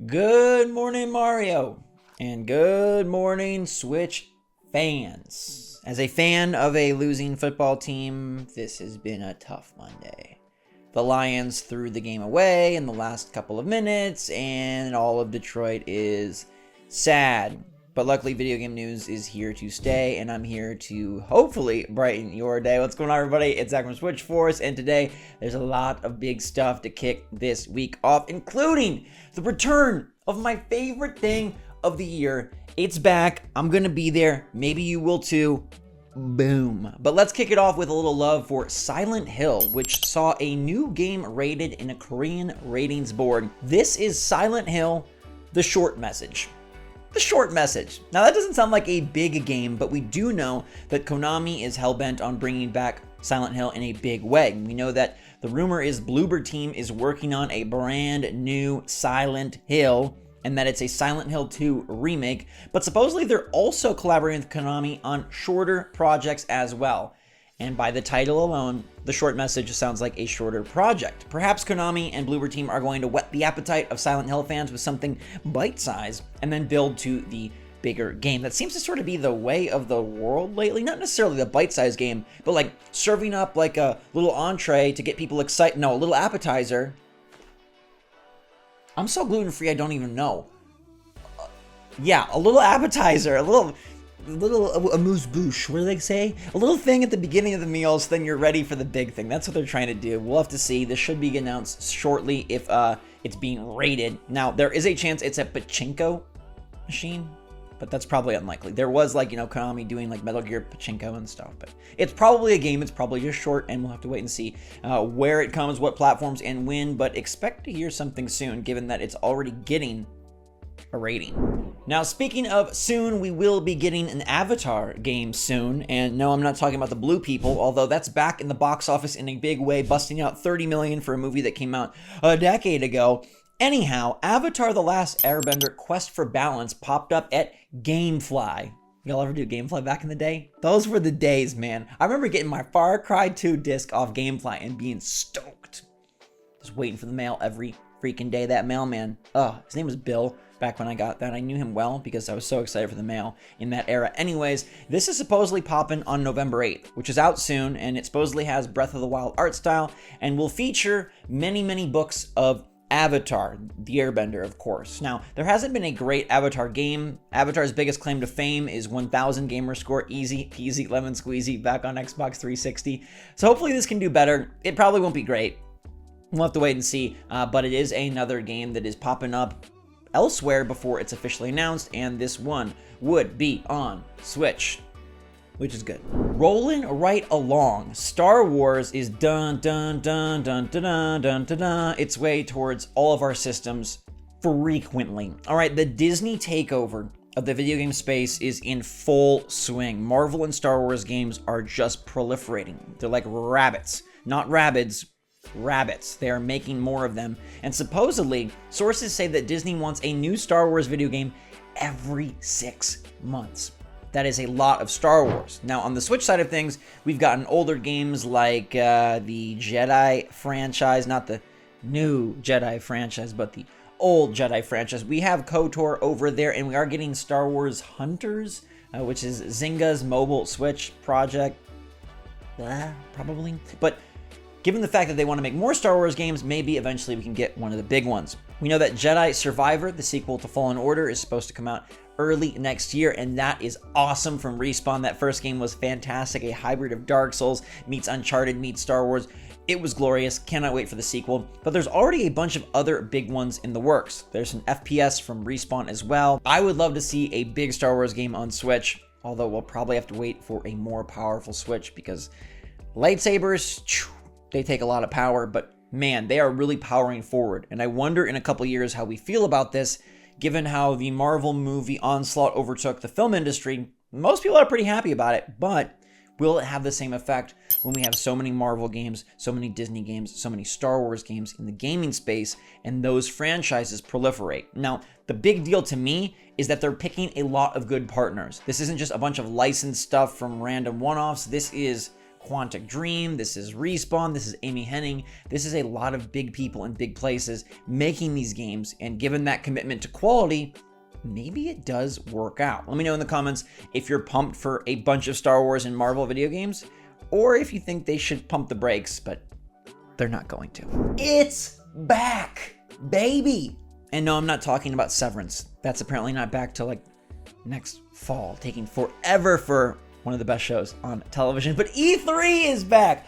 Good morning, Mario, and good morning, Switch fans. As a fan of a losing football team, this has been a tough Monday. The Lions threw the game away in the last couple of minutes, and all of Detroit is sad. But luckily, video game news is here to stay, and I'm here to hopefully brighten your day. What's going on, everybody? It's Zach from SwitchForce, and today there's a lot of big stuff to kick this week off, including the return of my favorite thing of the year. It's back. I'm going to be there. Maybe you will too. Boom. But let's kick it off with a little love for Silent Hill, which saw a new game rated in a Korean ratings board. This is Silent Hill, the short message. The short message. Now that doesn't sound like a big game, but we do know that Konami is hellbent on bringing back Silent Hill in a big way. We know that the rumor is Bloober Team is working on a brand new Silent Hill, and that it's a Silent Hill 2 remake, but supposedly they're also collaborating with Konami on shorter projects as well. And by the title alone, the short message sounds like a shorter project. Perhaps Konami and Bloober Team are going to whet the appetite of Silent Hill fans with something bite-sized and then build to the bigger game. That seems to sort of be the way of the world lately. Not necessarily the bite-sized game, but like serving up like a little entree to get people excited. No, a little appetizer. I'm so gluten-free I don't even know. Yeah, a little appetizer, a little amuse-bouche, what do they say? A little thing at the beginning of the meal, so then you're ready for the big thing. That's what they're trying to do. We'll have to see. This should be announced shortly if it's being rated. Now, there is a chance it's a pachinko machine, but that's probably unlikely. There was Konami doing like Metal Gear Pachinko and stuff, but it's probably a game. It's probably just short, and we'll have to wait and see where it comes, what platforms, and when, but expect to hear something soon, given that it's already getting a rating. Now, speaking of soon, we will be getting an Avatar game soon, and no, I'm not talking about the Blue People, although that's back in the box office in a big way, busting out $30 million for a movie that came out a decade ago. Anyhow, Avatar: The Last Airbender Quest for Balance popped up at GameFly. Y'all ever do GameFly back in the day? Those were the days, man. I remember getting my Far Cry 2 disc off GameFly and being stoked. Just waiting for the mail every freaking day. That mailman, his name was Bill. Back when I got that, I knew him well because I was so excited for the mail in that era. Anyways, this is supposedly popping on November 8th, which is out soon, and it supposedly has Breath of the Wild art style and will feature many, many books of Avatar, the Airbender, of course. Now, there hasn't been a great Avatar game. Avatar's biggest claim to fame is 1,000 gamer score, easy peasy lemon squeezy, back on Xbox 360. So hopefully this can do better. It probably won't be great. We'll have to wait and see, but it is another game that is popping up elsewhere before it's officially announced, and this one would be on Switch, which is good. Rolling right along, Star Wars is dun dun dun dun dun dun dun dun dun its way towards all of our systems frequently. All right, the Disney takeover of the video game space is in full swing. Marvel and Star Wars games are just proliferating. They're like rabbits, not rabbids. Rabbits. They are making more of them, and supposedly sources say that Disney wants a new Star Wars video game every 6 months. That is a lot of Star Wars. Now, on the Switch side of things, we've gotten older games like the Jedi franchise, not the new Jedi franchise, but the old Jedi franchise. We have KOTOR over there, and we are getting Star Wars Hunters, which is Zynga's mobile Switch project, probably. But given the fact that they want to make more Star Wars games, maybe eventually we can get one of the big ones. We know that Jedi Survivor, the sequel to Fallen Order, is supposed to come out early next year, and that is awesome from Respawn. That first game was fantastic, a hybrid of Dark Souls meets Uncharted meets Star Wars. It was glorious. Cannot wait for the sequel. But there's already a bunch of other big ones in the works. There's an FPS from Respawn as well. I would love to see a big Star Wars game on Switch, although we'll probably have to wait for a more powerful Switch because lightsabers, they take a lot of power, but man, they are really powering forward. And I wonder in a couple years how we feel about this, given how the Marvel movie onslaught overtook the film industry. Most people are pretty happy about it, but will it have the same effect when we have so many Marvel games, so many Disney games, so many Star Wars games in the gaming space, and those franchises proliferate? Now, the big deal to me is that they're picking a lot of good partners. This isn't just a bunch of licensed stuff from random one-offs. This is Quantic Dream, this is Respawn, this is Amy Hennig. This is a lot of big people in big places making these games, and given that commitment to quality, maybe it does work out. Let me know in the comments if you're pumped for a bunch of Star Wars and Marvel video games, or if you think they should pump the brakes, but they're not going to. It's back, baby! And no, I'm not talking about Severance. That's apparently not back till like next fall, taking forever for one of the best shows on television. But E3 is back.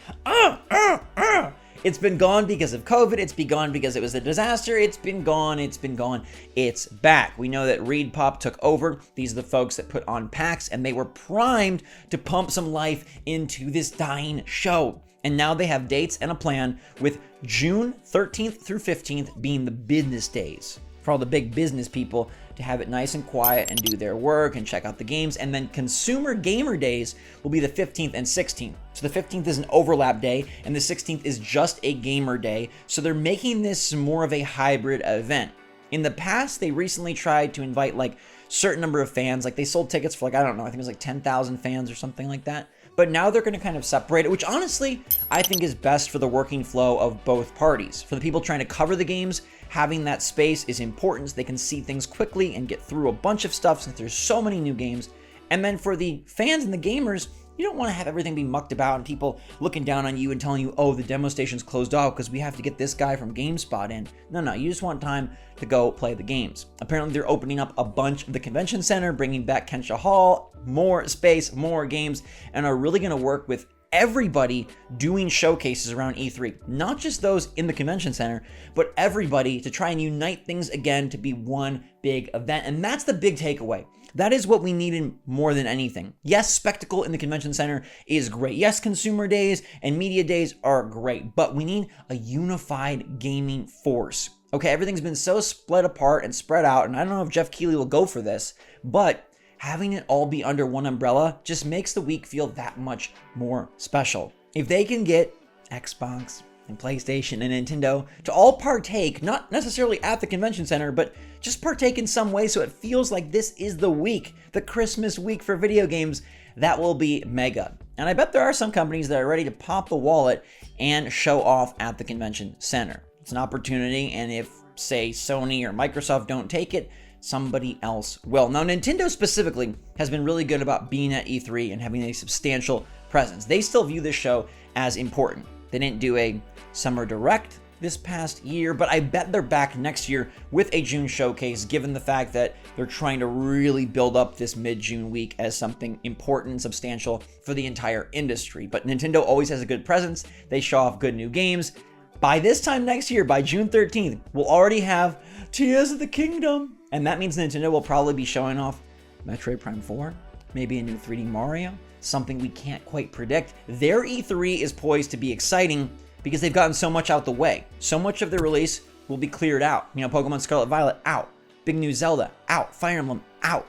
It's been gone because of COVID. It's been gone because it was a disaster. It's been gone. It's been gone. It's back. We know that ReedPop took over. These are the folks that put on PAX, and they were primed to pump some life into this dying show. And now they have dates and a plan, with June 13th through 15th being the business days for all the big business people to have it nice and quiet and do their work and check out the games. And then Consumer Gamer Days will be the 15th and 16th. So the 15th is an overlap day, and the 16th is just a gamer day. So they're making this more of a hybrid event. In the past, they recently tried to invite like certain number of fans. Like they sold tickets for like, I don't know, I think it was like 10,000 fans or something like that. But now they're going to kind of separate it, which honestly, I think is best for the working flow of both parties. For the people trying to cover the games, having that space is important so they can see things quickly and get through a bunch of stuff since there's so many new games. And then for the fans and the gamers, you don't want to have everything be mucked about and people looking down on you and telling you, oh, the demo station's closed off because we have to get this guy from GameSpot in. No, you just want time to go play the games. Apparently, they're opening up a bunch of the convention center, bringing back Kensha Hall, more space, more games, and are really going to work with everybody doing showcases around E3. Not just those in the convention center, but everybody to try and unite things again to be one big event. And that's the big takeaway. That is what we needed more than anything. Yes, spectacle in the convention center is great. Yes, consumer days and media days are great, but we need a unified gaming force. Okay, everything's been so split apart and spread out, and I don't know if Jeff Keighley will go for this, but having it all be under one umbrella just makes the week feel that much more special. If they can get Xbox and PlayStation and Nintendo to all partake, not necessarily at the convention center, but just partake in some way so it feels like this is the week, the Christmas week for video games, that will be mega. And I bet there are some companies that are ready to pop the wallet and show off at the convention center. It's an opportunity, and if, say, Sony or Microsoft don't take it, somebody else will. Now, Nintendo specifically has been really good about being at E3 and having a substantial presence. They still view this show as important. They didn't do a Summer Direct this past year, but I bet they're back next year with a June showcase, given the fact that they're trying to really build up this mid-June week as something important and substantial for the entire industry. But Nintendo always has a good presence. They show off good new games. By this time next year, by June 13th, we'll already have Tears of the Kingdom. And that means Nintendo will probably be showing off Metroid Prime 4, maybe a new 3D Mario, something we can't quite predict. Their E3 is poised to be exciting because they've gotten so much out the way. So much of their release will be cleared out. You know, Pokemon Scarlet Violet, out. Big new Zelda, out. Fire Emblem, out.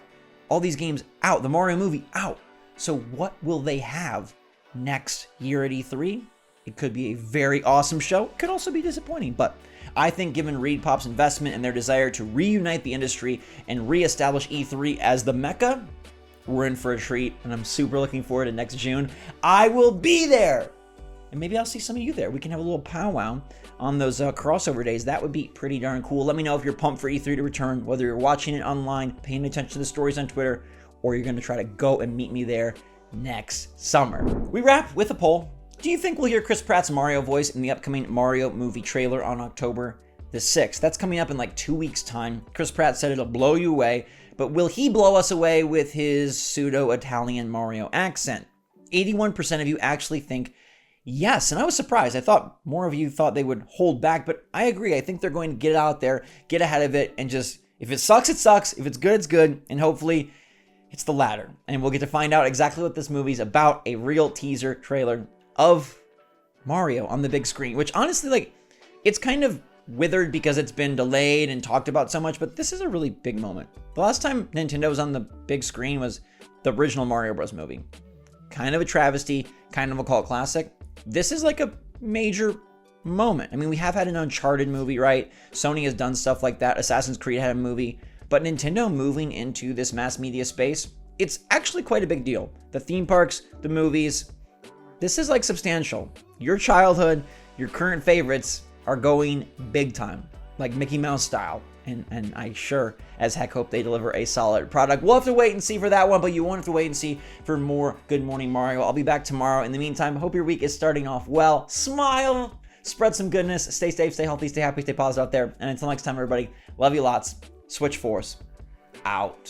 All these games, out. The Mario movie, out. So what will they have next year at E3? It could be a very awesome show. It could also be disappointing, but I think given ReedPop's investment and their desire to reunite the industry and reestablish E3 as the mecca, we're in for a treat, and I'm super looking forward to next June. I will be there! And maybe I'll see some of you there. We can have a little powwow on those crossover days. That would be pretty darn cool. Let me know if you're pumped for E3 to return, whether you're watching it online, paying attention to the stories on Twitter, or you're going to try to go and meet me there next summer. We wrap with a poll. Do you think we'll hear Chris Pratt's Mario voice in the upcoming Mario movie trailer on October the 6th? That's coming up in like 2 weeks' time. Chris Pratt said it'll blow you away, but will he blow us away with his pseudo-Italian Mario accent? 81% of you actually think yes, and I was surprised. I thought more of you thought they would hold back, but I agree. I think they're going to get out there, get ahead of it, and just, if it sucks, it sucks. If it's good, it's good, and hopefully it's the latter. And we'll get to find out exactly what this movie's about, a real teaser trailer of Mario on the big screen, which honestly, like, it's kind of withered because it's been delayed and talked about so much, but this is a really big moment. The last time Nintendo was on the big screen was the original Mario Bros. Movie. Kind of a travesty, kind of a cult classic. This is like a major moment. I mean, we have had an Uncharted movie, right? Sony has done stuff like that. Assassin's Creed had a movie, but Nintendo moving into this mass media space, it's actually quite a big deal. The theme parks, the movies, This is like substantial. Your childhood, your current favorites are going big time, like Mickey Mouse style. And I sure as heck hope they deliver a solid product. We'll have to wait and see for that one, but you won't have to wait and see for more Good Morning Mario. I'll be back tomorrow. In the meantime, hope your week is starting off well. Smile, spread some goodness, stay safe, stay healthy, stay happy, stay positive out there. And until next time, everybody, love you lots. SwitchForce out.